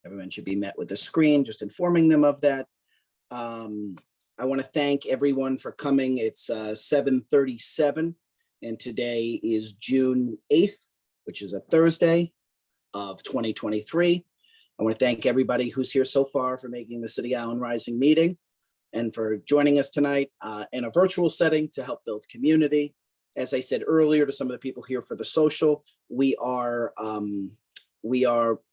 Everyone should be met with a screen, just informing them of that. I want to thank everyone for coming. It's 7:37, and today is June 8th, which is a Thursday of 2023. I want to thank everybody who's here so far for making the City Island Rising meeting and for joining us tonight in a virtual setting to help build community. As I said earlier to some of the people here for the social, we are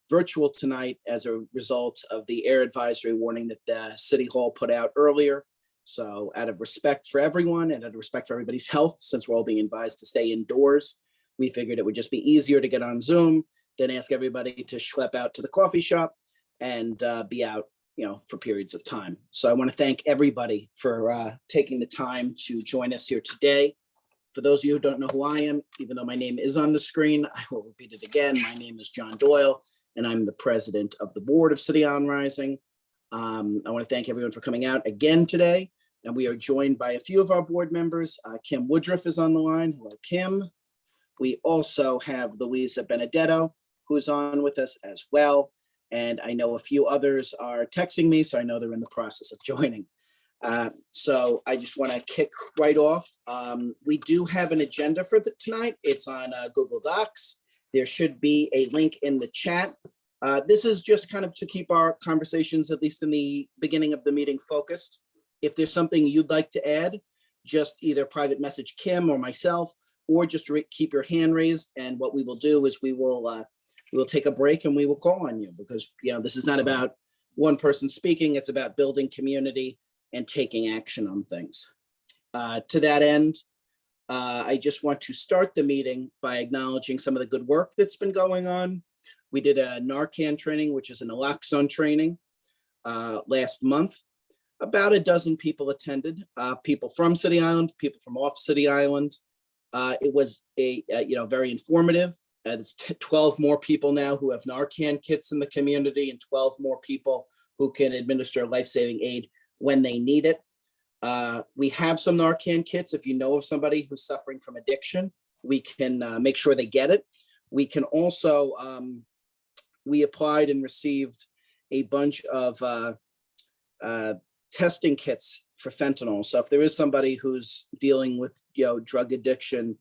virtual tonight as a result of the air advisory warning that the City Hall put out earlier. So out of respect for everyone and out of respect for everybody's health, since we're all being advised to stay indoors, we figured it would just be easier to get on Zoom than ask everybody to schlep out to the coffee shop and be out, for periods of time. So I want to thank everybody for taking the time to join us here today. For those of you who don't know who I am, even though my name is on the screen, I will repeat it again. My name is John Doyle, and I'm the president of the board of City Island Rising. I want to thank everyone for coming out again today. And we are joined by a few of our board members. Kim Woodruff is on the line. Hello, Kim. We also have Louisa Benedetto, who's on with us as well. And I know a few others are texting me, so I know they're in the process of joining. So I just want to kick right off. We do have an agenda for tonight. It's on Google Docs. There should be a link in the chat. This is just kind of to keep our conversations, at least in the beginning of the meeting, focused. If there's something you'd like to add, just either private message Kim or myself, or just keep your hand raised. And what we will do is we will take a break and we will call on you, because this is not about one person speaking. It's about building community and taking action on things. To that end, I just want to start the meeting by acknowledging some of the good work that's been going on. We did a Narcan training, which is an naloxone training, last month. About a dozen people attended, people from City Island, people from off City Island. It was a very informative. There's 12 more people now who have Narcan kits in the community, and 12 more people who can administer life-saving aid when they need it. We have some Narcan kits. If you know of somebody who's suffering from addiction, we can make sure they get it. We can also, we applied and received a bunch of testing kits for fentanyl. So if there is somebody who's dealing with, drug addiction,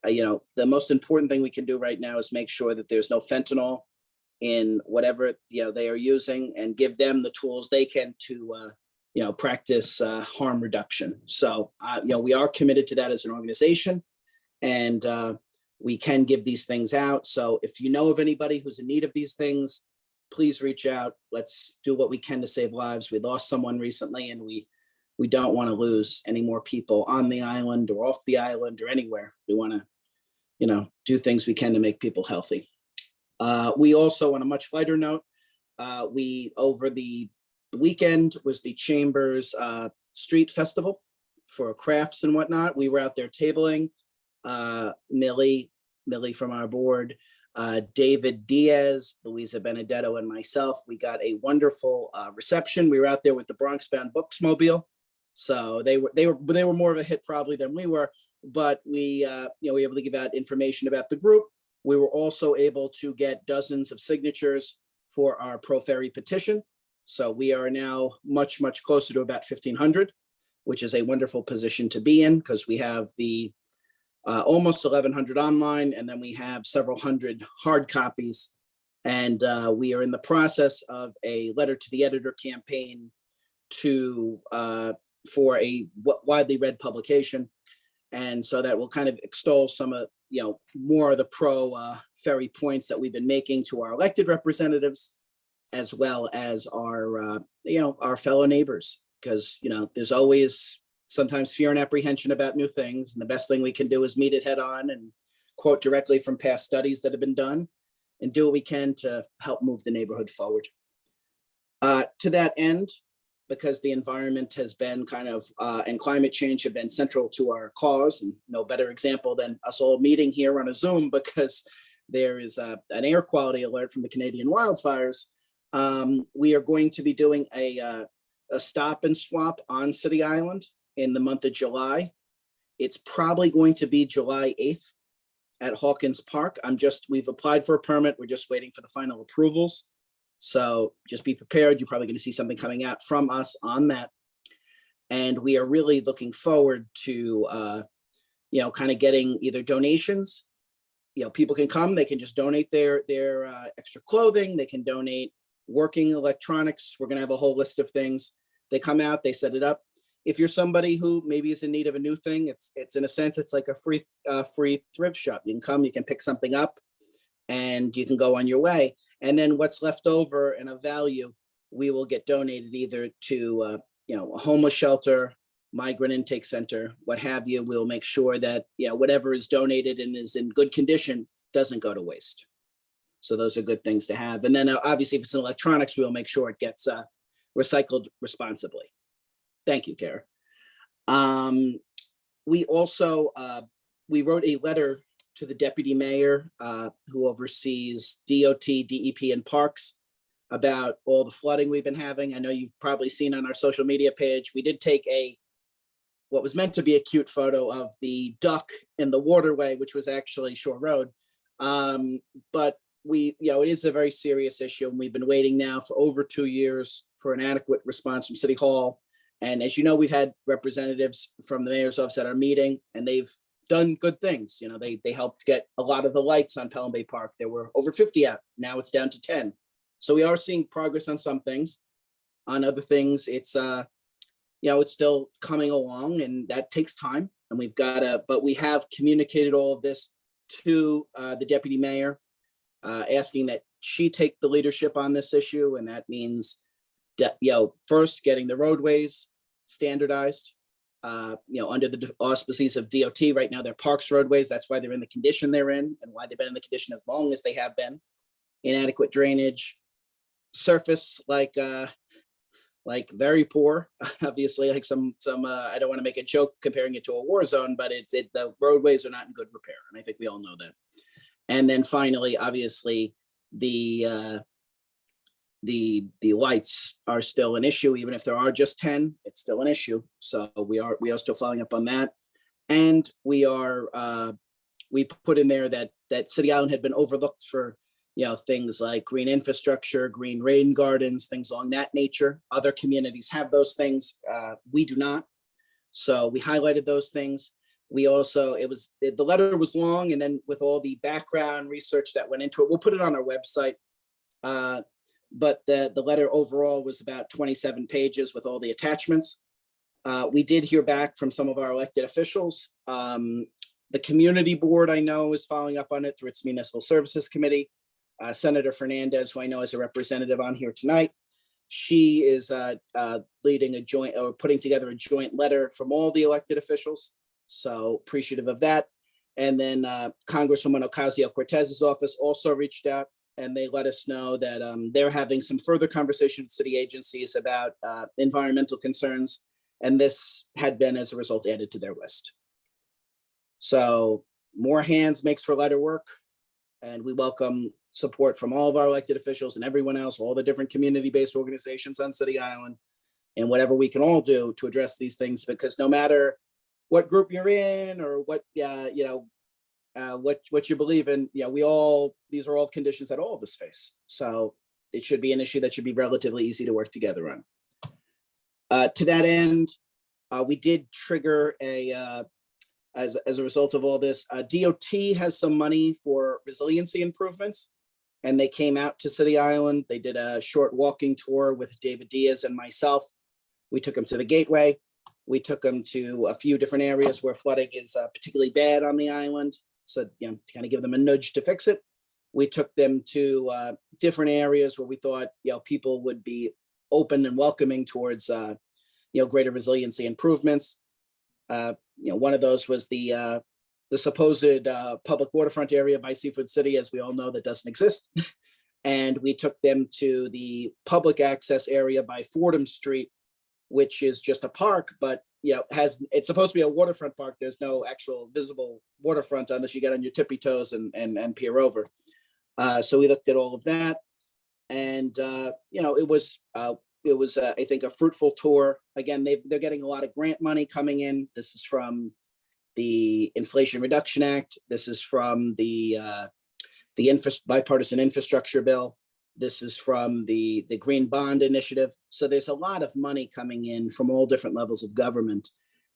the most important thing we can do right now is make sure that there's no fentanyl in whatever, they are using, and give them the tools they can to, practice harm reduction. So, we are committed to that as an organization, and we can give these things out. So if you know of anybody who's in need of these things, please reach out. Let's do what we can to save lives. We lost someone recently, and we don't want to lose any more people on the island or off the island or anywhere. We want to, do things we can to make people healthy. We also, on a much lighter note, over the weekend was the Chamber's Street Festival for crafts and whatnot. We were out there tabling. Millie from our board, David Diaz, Louisa Benedetto, and myself. We got a wonderful reception. We were out there with the Bronx Bound Books Mobile, so they were more of a hit probably than we were. But we were able to give out information about the group. We were also able to get dozens of signatures for our Pro Ferry petition. So we are now much closer to about 1,500, which is a wonderful position to be in, because we have the almost 1,100 online, and then we have several hundred hard copies. And we are in the process of a letter to the editor campaign for a widely read publication. And so that will kind of extol some of, more of the pro ferry points that we've been making to our elected representatives, as well as our, our fellow neighbors, because, there's always sometimes fear and apprehension about new things. And the best thing we can do is meet it head on and quote directly from past studies that have been done and do what we can to help move the neighborhood forward. To that end, because the environment has been kind of, and climate change have been central to our cause, and no better example than us all meeting here on a Zoom, because there is an air quality alert from the Canadian wildfires. We are going to be doing a stop and swap on City Island in the month of July. It's probably going to be July 8th at Hawkins Park. We've applied for a permit. We're just waiting for the final approvals. So just be prepared. You're probably going to see something coming out from us on that. And we are really looking forward to, kind of getting either donations. People can come, they can just donate their extra clothing. They can donate working electronics. We're going to have a whole list of things. They come out, they set it up. If you're somebody who maybe is in need of a new thing, it's in a sense, it's like a free thrift shop. You can come, you can pick something up, and you can go on your way. And then what's left over and of value, we will get donated either to a homeless shelter, migrant intake center, what have you. We'll make sure that whatever is donated and is in good condition doesn't go to waste. So those are good things to have. And then obviously, if it's in electronics, we'll make sure it gets recycled responsibly. Thank you, Kara. We also we wrote a letter to the deputy mayor who oversees DOT, DEP, and parks about all the flooding we've been having. I know you've probably seen on our social media page, we did take what was meant to be a cute photo of the duck in the waterway, which was actually Shore Road. But it is a very serious issue, and we've been waiting now for over 2 years for an adequate response from City Hall. And as you know, we've had representatives from the mayor's office at our meeting, and they've done good things. They helped get a lot of the lights on Pelham Bay Park. There were over 50 out. Now it's down to 10. So we are seeing progress on some things. On other things, it's still coming along, and that takes time. And but we have communicated all of this to the deputy mayor, asking that she take the leadership on this issue. And that means that, first getting the roadways standardized, under the auspices of DOT. Right now, they're parks roadways. That's why they're in the condition they're in, and why they've been in the condition as long as they have been. Inadequate drainage, surface like very poor, obviously, like some I don't want to make a joke comparing it to a war zone, but the roadways are not in good repair, and I think we all know that. And then finally, obviously, the lights are still an issue. Even if there are just 10, it's still an issue. So we are still following up on that. And we put in there that City Island had been overlooked for things like green infrastructure, green rain gardens, things along that nature. Other communities have those things. We do not. So we highlighted those things. We also, the letter was long, and then with all the background research that went into it, we'll put it on our website. But the letter overall was about 27 pages with all the attachments. We did hear back from some of our elected officials. The community board, I know, is following up on it through its municipal services committee. Senator Fernandez, who I know is a representative on here tonight, she is leading putting together a joint letter from all the elected officials. So appreciative of that. And then Congresswoman Ocasio-Cortez's office also reached out, and they let us know that they're having some further conversation with city agencies about environmental concerns. And this had been, as a result, added to their list. So more hands makes for lighter work. And we welcome support from all of our elected officials and everyone else, all the different community-based organizations on City Island, and whatever we can all do to address these things, because no matter what group you're in or what you believe in, these are all conditions that all of us face. So it should be an issue that should be relatively easy to work together on. To that end, we did trigger as a result of all this, DOT has some money for resiliency improvements, and they came out to City Island. They did a short walking tour with David Diaz and myself. We took them to the Gateway. We took them to a few different areas where flooding is particularly bad on the island. So, to kind of give them a nudge to fix it. We took them to different areas where we thought, people would be open and welcoming towards, greater resiliency improvements. One of those was the supposed public waterfront area by Seafood City, as we all know, that doesn't exist. And we took them to the public access area by Fordham Street, which is just a park, but it's supposed to be a waterfront park. There's no actual visible waterfront unless you get on your tippy toes and peer over. So we looked at all of that, and it was I think a fruitful tour. Again, they're getting a lot of grant money coming in. This is from the Inflation Reduction Act. This is from the bipartisan infrastructure bill. This is from the Green Bond Initiative. So there's a lot of money coming in from all different levels of government.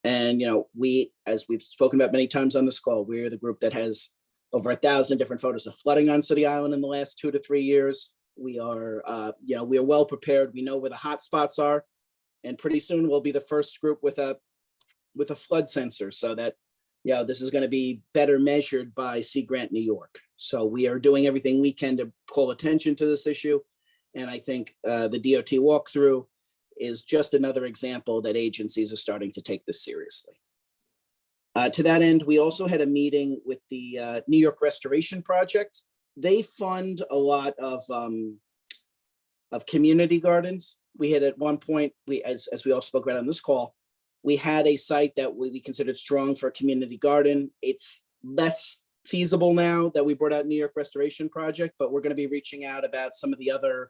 And, we, as we've spoken about many times on this call, we're the group that has over 1,000 different photos of flooding on City Island in the last 2 to 3 years. We are, we are well prepared. We know where the hot spots are. And pretty soon we'll be the first group with a flood sensor, so that, this is going to be better measured by Sea Grant New York. So we are doing everything we can to call attention to this issue. And I think the DOT walkthrough is just another example that agencies are starting to take this seriously. To that end, we also had a meeting with the New York Restoration Project. They fund a lot of community gardens. We had at one point, as we all spoke about on this call, we had a site that we considered strong for a community garden. It's less feasible now that we brought out New York Restoration Project, but we're going to be reaching out about some of the other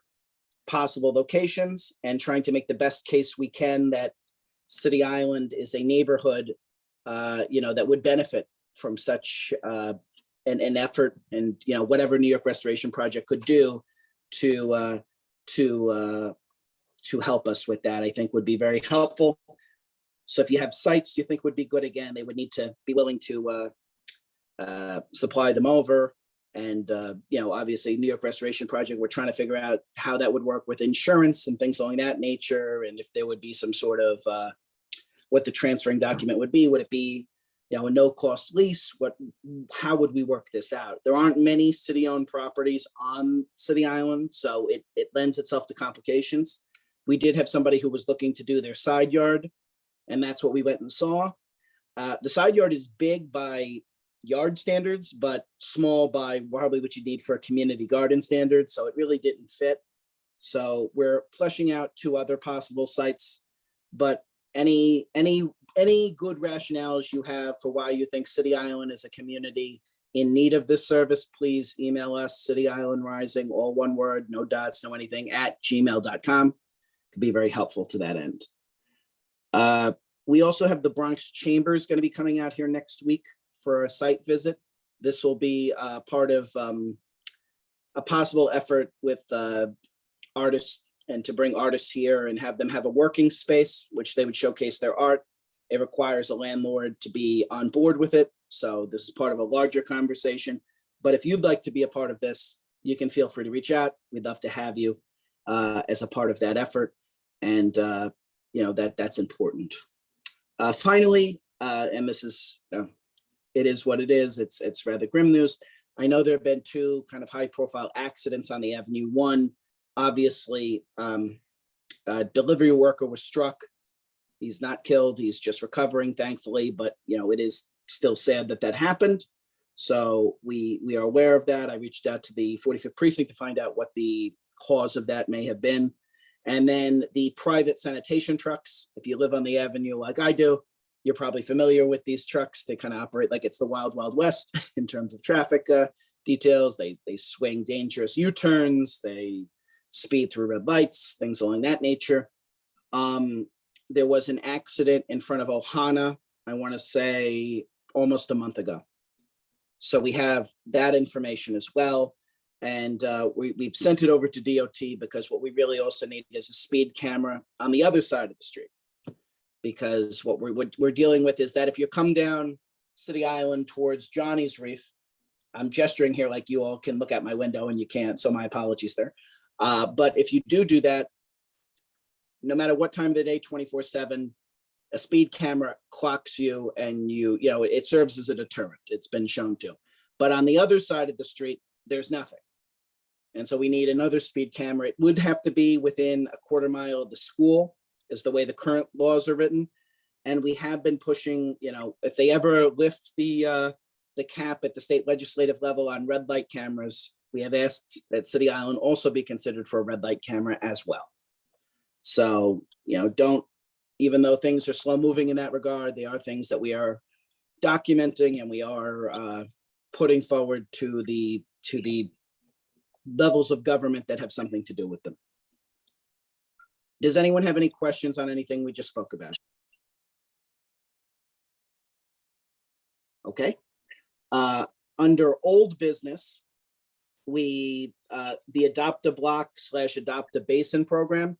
possible locations and trying to make the best case we can that City Island is a neighborhood, that would benefit from such an effort, and whatever New York Restoration Project could do to help us with that, I think would be very helpful. So if you have sites you think would be good, again, they would need to be willing to supply them over. And, obviously New York Restoration Project, we're trying to figure out how that would work with insurance and things along that nature. And if there would be some sort of what the transferring document would be. Would it be, a no-cost lease? How would we work this out? There aren't many city-owned properties on City Island, so it lends itself to complications. We did have somebody who was looking to do their side yard, and that's what we went and saw. The side yard is big by yard standards, but small by probably what you need for a community garden standard. So it really didn't fit. So we're fleshing out 2 other possible sites, but any good rationales you have for why you think City Island is a community in need of this service, please email us, City Island Rising, all one word, no dots, no anything, @gmail.com. Could be very helpful to that end. We also have the Bronx Chambers going to be coming out here next week for a site visit. This will be part of a possible effort with artists, and to bring artists here and have them have a working space, which they would showcase their art. It requires a landlord to be on board with it. So this is part of a larger conversation. But if you'd like to be a part of this, you can feel free to reach out. We'd love to have you as a part of that effort. And, that's important. Finally, and this is, it is what it is. It's rather grim news. I know there have been 2 kind of high profile accidents on the Avenue. One, obviously, a delivery worker was struck. He's not killed. He's just recovering, thankfully. But, it is still sad that happened. So we are aware of that. I reached out to the 45th precinct to find out what the cause of that may have been. And then the private sanitation trucks. If you live on the Avenue like I do, you're probably familiar with these trucks. They kind of operate like it's the Wild Wild West in terms of traffic details. They swing dangerous U-turns. They speed through red lights, things along that nature. There was an accident in front of Ohana, I want to say almost a month ago. So we have that information as well. And we've sent it over to DOT because what we really also need is a speed camera on the other side of the street. Because what we're dealing with is that if you come down City Island towards Johnny's Reef, I'm gesturing here like you all can look out my window and you can't, so my apologies there. But if you do that, no matter what time of the day, 24/7, a speed camera clocks you, and it serves as a deterrent. It's been shown to. But on the other side of the street, there's nothing. And so we need another speed camera. It would have to be within a quarter mile of the school, is the way the current laws are written. And we have been pushing, if they ever lift the cap at the state legislative level on red light cameras, we have asked that City Island also be considered for a red light camera as well. So, even though things are slow moving in that regard, they are things that we are documenting, and we are putting forward to the levels of government that have something to do with them. Does anyone have any questions on anything we just spoke about? Okay. Under old business, the Adopt a Block / Adopt a Basin program.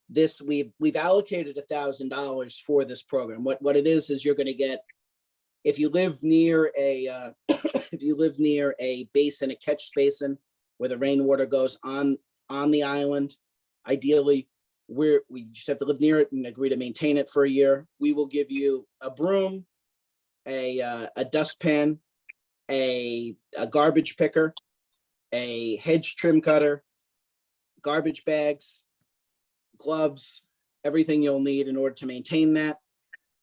This we've allocated $1,000 for this program. What it is you're going to get, if you live near a if you live near a basin, a catch basin where the rainwater goes on the island, ideally we just have to live near it and agree to maintain it for a year. We will give you a broom, a dustpan, a garbage picker, a hedge trim cutter, garbage bags, gloves, everything you'll need in order to maintain that.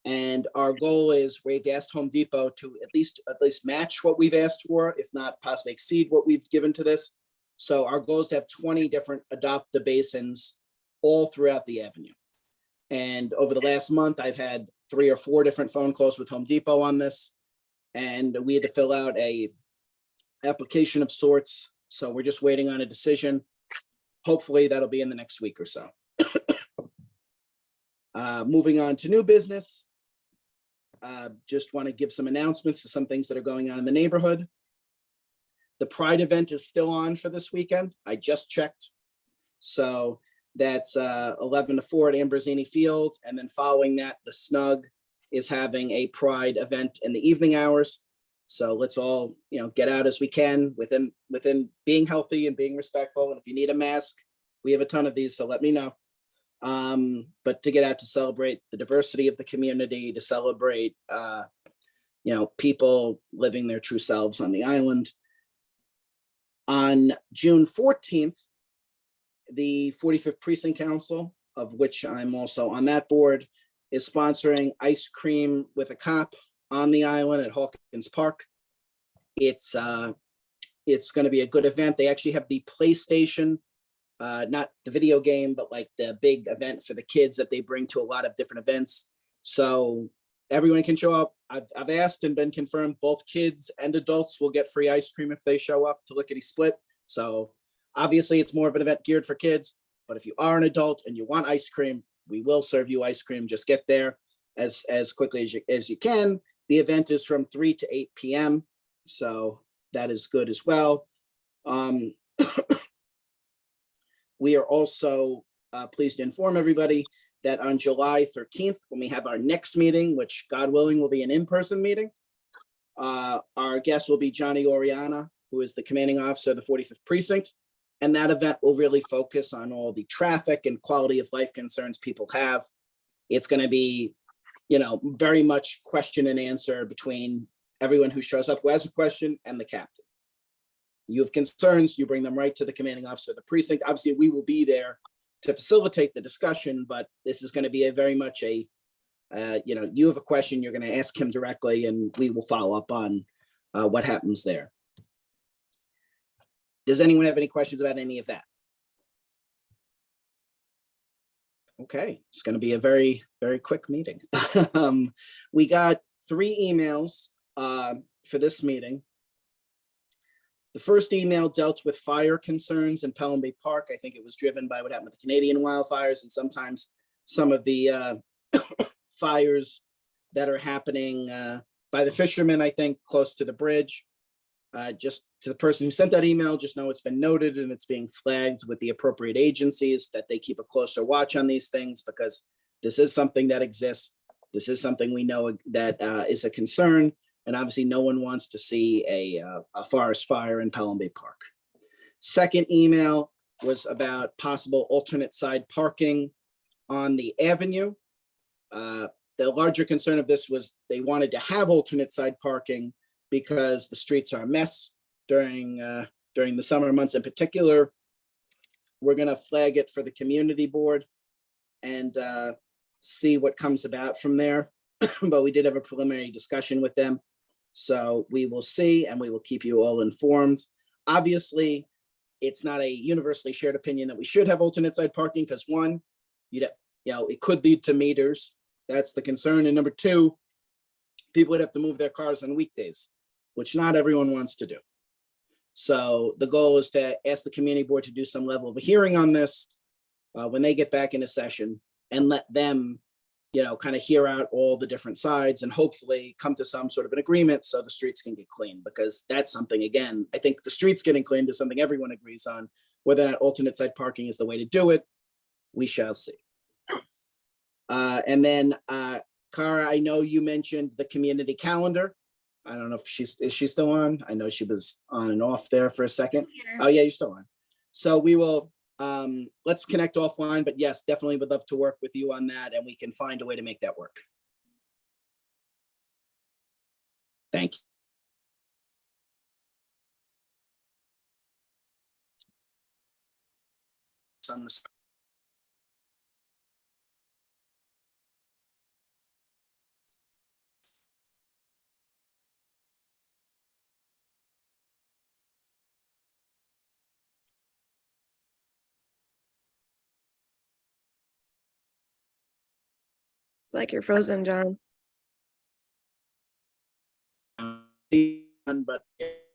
And our goal is, we've asked Home Depot to at least match what we've asked for, if not possibly exceed what we've given to this. So our goal is to have 20 different Adopt a Basins all throughout the avenue. And over the last month, I've had 3 or 4 different phone calls with Home Depot on this, and we had to fill out a application of sorts. So we're just waiting on a decision. Hopefully that'll be in the next week or so. Moving on to new business. Just want to give some announcements to some things that are going on in the neighborhood. The Pride event is still on for this weekend. I just checked. So that's 11 to 4 at Ambrosini Field. And then following that, the Snug is having a Pride event in the evening hours. So let's all, get out as we can within being healthy and being respectful. And if you need a mask, we have a ton of these, so let me know. But to get out to celebrate the diversity of the community, to celebrate, people living their true selves on the island. On June 14th, the 45th Precinct Council, of which I'm also on that board, is sponsoring Ice Cream with a Cop on the island at Hawkins Park. It's going to be a good event. They actually have the PlayStation, not the video game, but like the big event for the kids that they bring to a lot of different events. So everyone can show up. I've asked and been confirmed both kids and adults will get free ice cream if they show up to Lickety Split. So obviously it's more of an event geared for kids, but if you are an adult and you want ice cream, we will serve you ice cream. Just get there as quickly as you can. The event is from 3 to 8 p.m. So that is good as well. We are also pleased to inform everybody that on July 13th, when we have our next meeting, which God willing will be an in-person meeting, our guest will be Johnny Oriana, who is the commanding officer of the 45th Precinct. And that event will really focus on all the traffic and quality of life concerns people have. It's going to be, very much question and answer between everyone who shows up who has a question and the captain. You have concerns, you bring them right to the commanding officer of the precinct. Obviously, we will be there to facilitate the discussion, but this is going to be a very much you have a question, you're going to ask him directly, and we will follow up on what happens there. Does anyone have any questions about any of that? Okay, it's going to be a very, very quick meeting. We got 3 emails for this meeting. The first email dealt with fire concerns in Pelham Bay Park. I think it was driven by what happened with the Canadian wildfires and sometimes some of the fires that are happening by the fishermen, I think, close to the bridge. Just to the person who sent that email, just know it's been noted and it's being flagged with the appropriate agencies that they keep a closer watch on these things, because this is something that exists. This is something we know that is a concern. And obviously no one wants to see a forest fire in Pelham Bay Park. Second email was about possible alternate side parking on the avenue. The larger concern of this was they wanted to have alternate side parking because the streets are a mess during the summer months in particular. We're going to flag it for the community board and see what comes about from there. But we did have a preliminary discussion with them. So we will see, and we will keep you all informed. Obviously, it's not a universally shared opinion that we should have alternate side parking because 1, it could lead to meters. That's the concern. And number 2, people would have to move their cars on weekdays, which not everyone wants to do. So the goal is to ask the community board to do some level of a hearing on this when they get back into session and let them kind of hear out all the different sides and hopefully come to some sort of an agreement so the streets can get clean, because that's something, again, I think the streets getting cleaned is something everyone agrees on. Whether that alternate site parking is the way to do it, we shall see. And then, Cara, I know you mentioned the community calendar. I don't know if is she still on? I know she was on and off there for a second. Oh yeah, you're still on. So we will, let's connect offline, but yes, definitely would love to work with you on that, and we can find a way to make that work. Thank you. Like you're frozen, John. But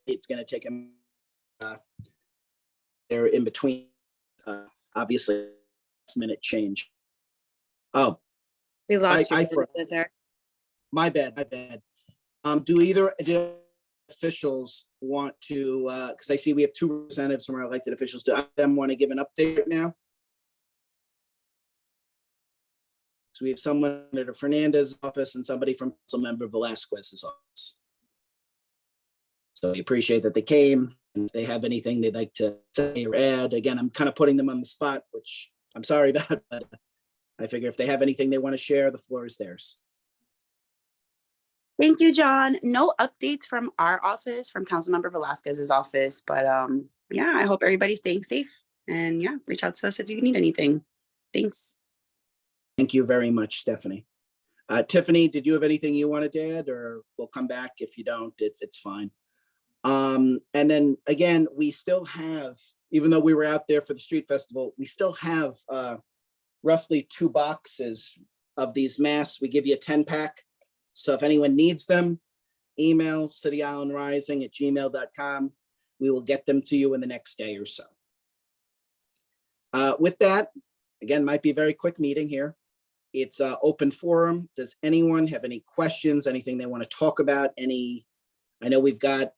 it's going to take them. They're in between. Obviously, last minute change. Oh, We lost you I for a minute there. My bad. Do either officials want to? Because I see we have two representatives from our elected officials. Do them want to give an update right now? So we have someone at Fernandez's office and somebody from Councilmember Velazquez's office. So we appreciate that they came. And if they have anything they'd like to say or add, again, I'm kind of putting them on the spot, which I'm sorry about, but I figure if they have anything they want to share, the floor is theirs. Thank you, John. No updates from our office, from Councilmember Velazquez's office, but yeah, I hope everybody's staying safe, and yeah, reach out to us if you need anything. Thanks. Thank you very much, Stephanie. Tiffany, did you have anything you wanted to add, or we'll come back? If you don't, it's fine. And then again, we still have, even though we were out there for the street festival, we still have roughly 2 boxes of these masks. We give you a 10-pack. So if anyone needs them, email cityislandrising@gmail.com. We will get them to you in the next day or so. With that, again, might be a very quick meeting here. It's an open forum. Does anyone have any questions, anything they want to talk about? I know we've got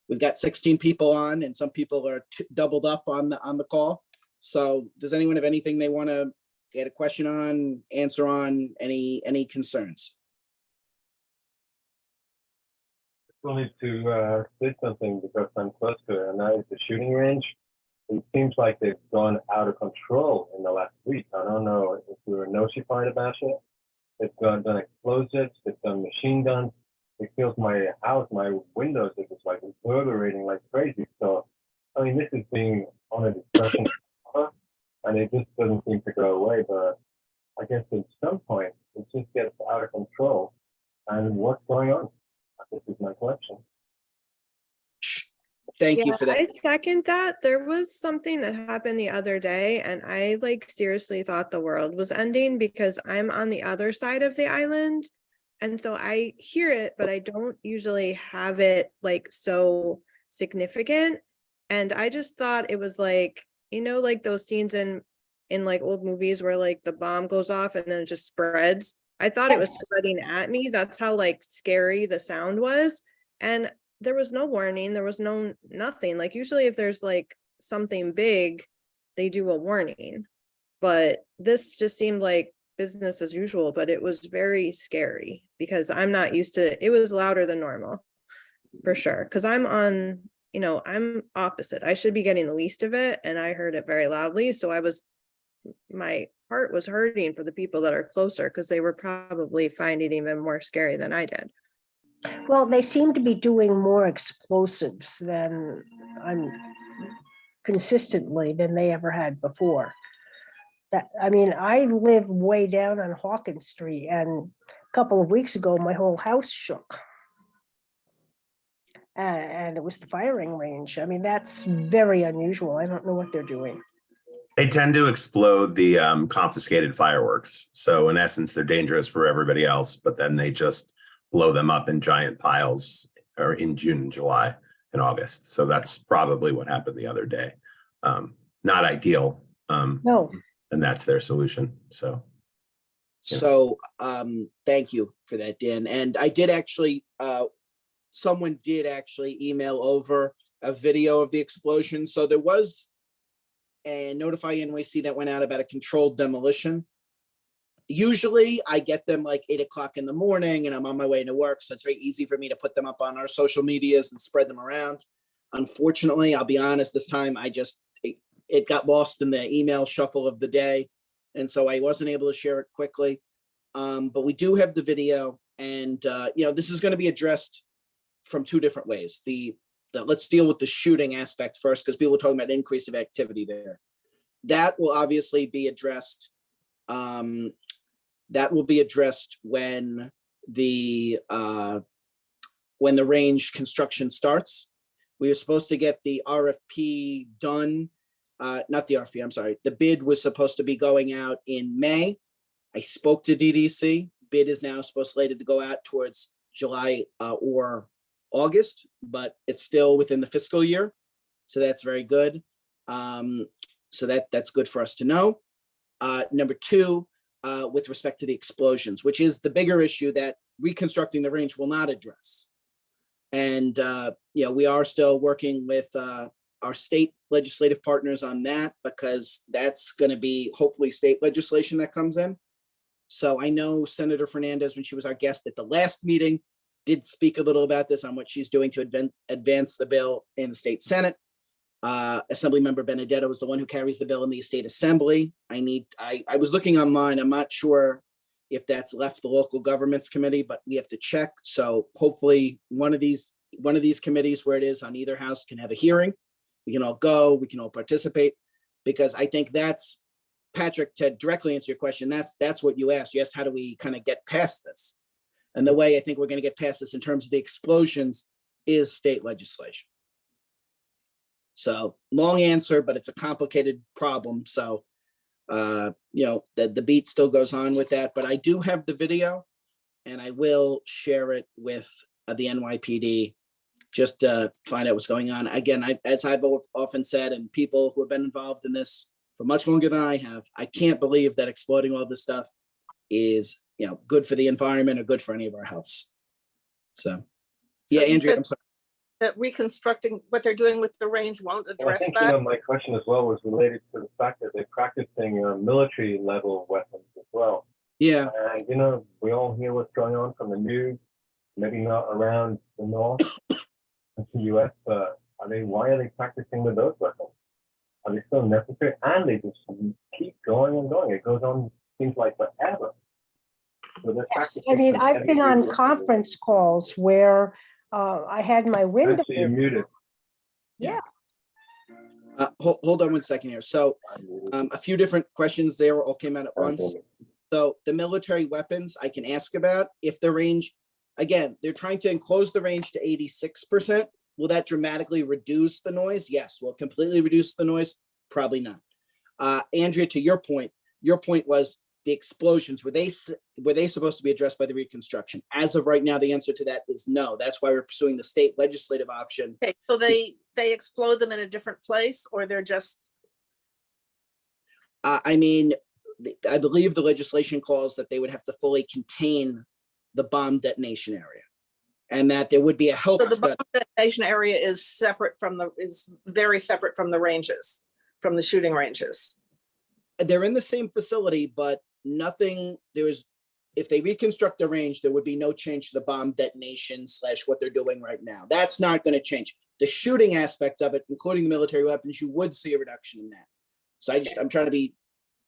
16 people on, and some people are doubled up on the call. So does anyone have anything they want to get a question on, answer on, any concerns? I wanted to say something because I'm close to it, and that is the shooting range. It seems like they've gone out of control in the last week. I don't know if we were notified about it. They've done explosives, they've done machine guns. It fills my house, my windows, it was like reverberating like crazy. So, I mean, this is being on a discussion, and it just doesn't seem to go away. But I guess at some point, it just gets out of control. And what's going on? This is my question. Thank you for that. I second that. There was something that happened the other day, and I seriously thought the world was ending, because I'm on the other side of the island. And so I hear it, but I don't usually have it so significant. And I just thought it was those scenes in old movies where the bomb goes off and then it just spreads. I thought it was spreading at me. That's how scary the sound was. And there was no warning. There was nothing. Usually if there's something big, they do a warning. But this just seemed like business as usual, but it was very scary because I'm not used to it. It was louder than normal for sure. Because I'm opposite. I should be getting the least of it, and I heard it very loudly. So my heart was hurting for the people that are closer, because they were probably finding it even more scary than I did. Well, they seem to be doing more explosives consistently than they ever had before. I live way down on Hawkins Street, and a couple of weeks ago, my whole house shook. And it was the firing range. That's very unusual. I don't know what they're doing. They tend to explode the confiscated fireworks. So in essence, they're dangerous for everybody else, but then they just blow them up in giant piles or in June and July and August. So that's probably what happened the other day. Not ideal. No. And that's their solution. So So thank you for that, Dan. And I did actually, someone did actually email over a video of the explosion. So there was a notify NYC that went out about a controlled demolition. Usually I get them like 8 o'clock in the morning and I'm on my way to work. So it's very easy for me to put them up on our social medias and spread them around. Unfortunately, I'll be honest, this time it got lost in the email shuffle of the day. And so I wasn't able to share it quickly. But we do have the video, and this is going to be addressed from two different ways. Let's deal with the shooting aspect first, because people are talking about increase of activity there. That will obviously be addressed. That will be addressed when the range construction starts. We were supposed to get the RFP done. Not the RFP, I'm sorry. The bid was supposed to be going out in May. I spoke to DDC. Bid is now slated to go out towards July or August, but it's still within the fiscal year. So that's very good. So that's good for us to know. Number two, with respect to the explosions, which is the bigger issue that reconstructing the range will not address. And, we are still working with our state legislative partners on that, because that's going to be hopefully state legislation that comes in. So I know Senator Fernandez, when she was our guest at the last meeting, did speak a little about this on what she's doing to advance the bill in the state Senate. Assemblymember Benedetto was the one who carries the bill in the state assembly. I was looking online. I'm not sure if that's left the local governments committee, but we have to check. So hopefully one of these committees where it is on either house can have a hearing. We can all go, we can all participate, because I think that's, Patrick, to directly answer your question, that's what you asked. You asked, how do we kind of get past this? And the way I think we're going to get past this in terms of the explosions is state legislation. So long answer, but it's a complicated problem. So, the beat still goes on with that, but I do have the video and I will share it with the NYPD just to find out what's going on. Again, as I've often said, and people who have been involved in this for much longer than I have, I can't believe that exploding all this stuff is, good for the environment or good for any of our healths. So yeah, you Andrea, said I'm sorry. that reconstructing what they're doing with the range won't Well, I address think, that. my question as well was related to the fact that they're practicing military level weapons as well. Yeah, And, we all hear what's going on from the news, maybe not around the north of the US, but why are they practicing with those weapons? Are they still necessary? And they just keep going and going. It goes on, seems like forever. So they're Yes, practicing I mean, some I've heavy been on duty conference calls where I had my window. Actually, you're muted. Yeah, hold on one second here. So a few different questions there all came out at once. So the military weapons I can ask about, if the range, again, they're trying to enclose the range to 86%. Will that dramatically reduce the noise? Yes. Will it completely reduce the noise? Probably not. Andrea, to your point was the explosions. Were they supposed to be addressed by the reconstruction? As of right now, the answer to that is no. That's why we're pursuing the state legislative option. Okay, so they explode them in a different place, or they're just, I believe the legislation calls that they would have to fully contain the bomb detonation area, and that there would be a health so the study. bomb detonation area is very separate from the ranges, from the shooting ranges. They're in the same facility, but if they reconstruct the range, there would be no change to the bomb detonation / what they're doing right now. That's not going to change. The shooting aspect of it, including the military weapons, you would see a reduction in that. So I'm trying to be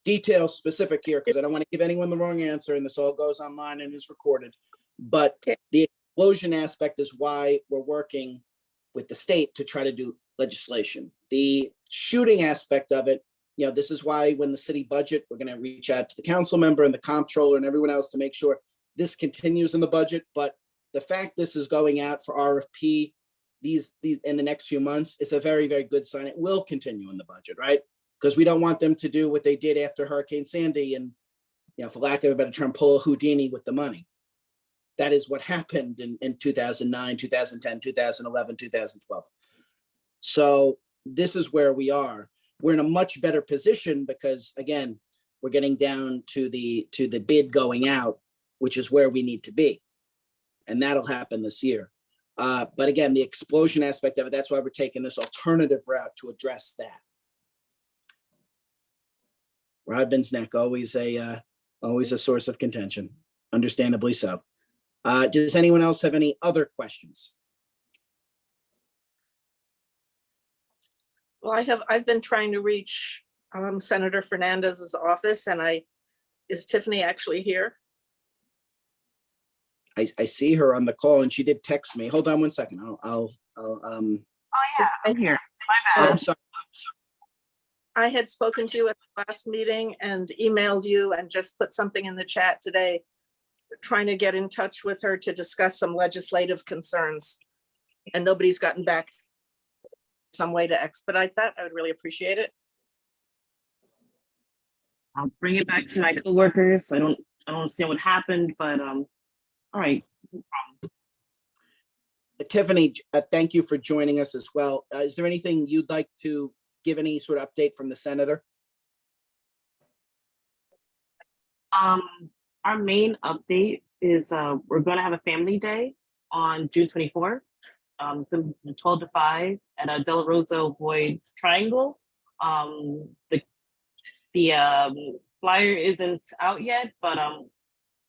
detail specific here, because I don't want to give anyone the wrong answer, and this all goes online and is recorded. But the explosion aspect is why we're working with the state to try to do legislation. The shooting aspect of it, this is why when the city budget, we're going to reach out to the council member and the comptroller and everyone else to make sure this continues in the budget. But the fact this is going out for RFP these in the next few months is a very, very good sign. It will continue in the budget, right? Because we don't want them to do what they did after Hurricane Sandy and, for lack of a better term, pull a Houdini with the money. That is what happened in 2009, 2010, 2011, 2012. So this is where we are. We're in a much better position because, again, we're getting down to the bid going out, which is where we need to be. And that'll happen this year. But again, the explosion aspect of it, that's why we're taking this alternative route to address that. Rodman's Neck, always a source of contention, understandably so. Does anyone else have any other questions? Well, I've been trying to reach Senator Fernandez's office, and is Tiffany actually here? I see her on the call, and she did text me. Hold on one second. I'll Oh yeah, I'm here. My oh, bad. I'm sorry. I had spoken to you at the last meeting and emailed you and just put something in the chat today, trying to get in touch with her to discuss some legislative concerns. And nobody's gotten back. Some way to expedite that, I would really appreciate it. I'll bring it back to my coworkers. I don't understand what happened, but all right. No problem. Tiffany, thank you for joining us as well. Is there anything you'd like to give any sort of update from the senator? Our main update is we're going to have a family day on June 24th, from 12 to 5 at De La Rosa Boyd Triangle. The flyer isn't out yet, but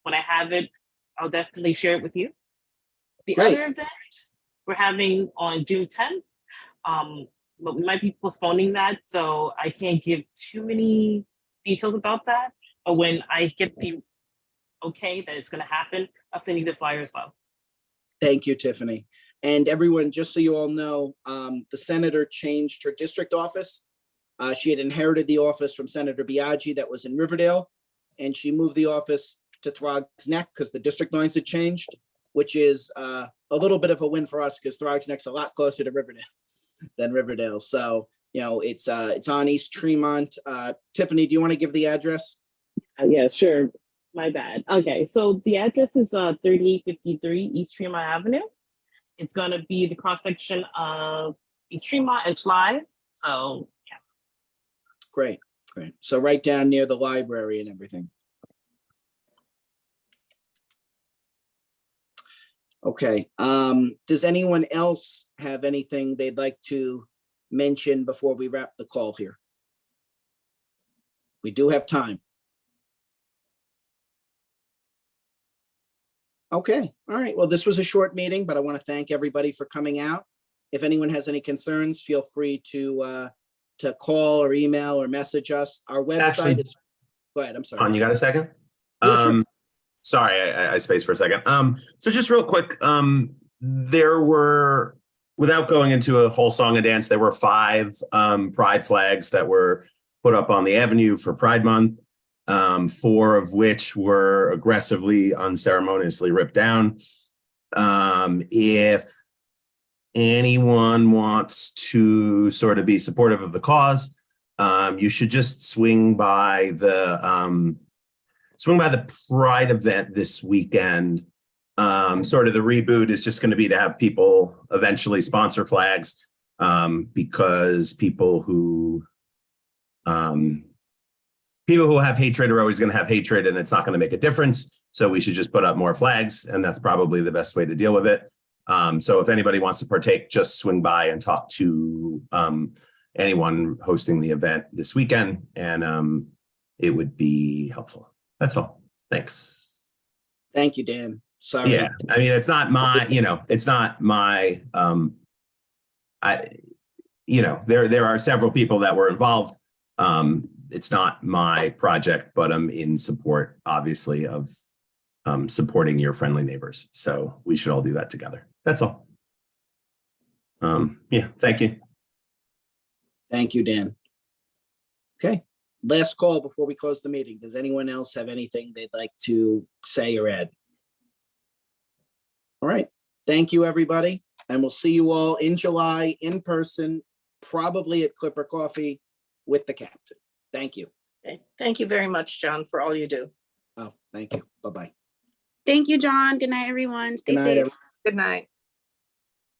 when I have it, I'll definitely share it with you. The Great. other event we're having on June 10th, but we might be postponing that, so I can't give too many details about that. But when I get the okay that it's going to happen, I'll send you the flyer as well. Thank you, Tiffany. And everyone, just so you all know, the senator changed her district office. She had inherited the office from Senator Biaggi that was in Riverdale, and she moved the office to Throgs Neck because the district lines had changed, which is a little bit of a win for us because Throgs Neck's a lot closer to Riverdale than Riverdale. So, you know, it's on East Tremont. Tiffany, do you want to give the address? Yeah, sure. My bad. Okay, so the address is 3853 East Tremont Avenue. It's going to be the cross section of East Tremont and Schley. So, yeah. Great, great. So right down near the library and everything. Okay, does anyone else have anything they'd like to mention before we wrap the call here? We do have time. Okay, all right. Well, this was a short meeting, but I want to thank everybody for coming out. If anyone has any concerns, feel free to call or email or message us. Our website Actually, is, go ahead, I'm sorry. On, you got a second? Yeah, sure. Sorry, I spaced for a second. So just real quick, there were, without going into a whole song and dance, there were 5 pride flags that were put up on the avenue for Pride Month, 4 of which were aggressively, unceremoniously ripped down. If anyone wants to sort of be supportive of the cause, you should just swing by the Pride event this weekend. Sort of the reboot is just going to be to have people eventually sponsor flags, because people who have hatred are always going to have hatred, and it's not going to make a difference. So we should just put up more flags, and that's probably the best way to deal with it. So if anybody wants to partake, just swing by and talk to anyone hosting the event this weekend, and it would be helpful. That's all. Thanks. Thank you, Dan. Sorry. Yeah, I mean, it's not my, it's not my, there are several people that were involved. It's not my project, but I'm in support, obviously, of supporting your friendly neighbors. So we should all do that together. That's all. Yeah, thank you. Thank you, Dan. Okay, last call before we close the meeting. Does anyone else have anything they'd like to say or add? All right, thank you, everybody. And we'll see you all in July in person, probably at Clipper Coffee with the captain. Thank you. Okay. Thank you very much, John, for all you do. Oh, thank you. Bye-bye. Thank you, John. Good night, everyone. Stay Good night, safe. everyone. Good night.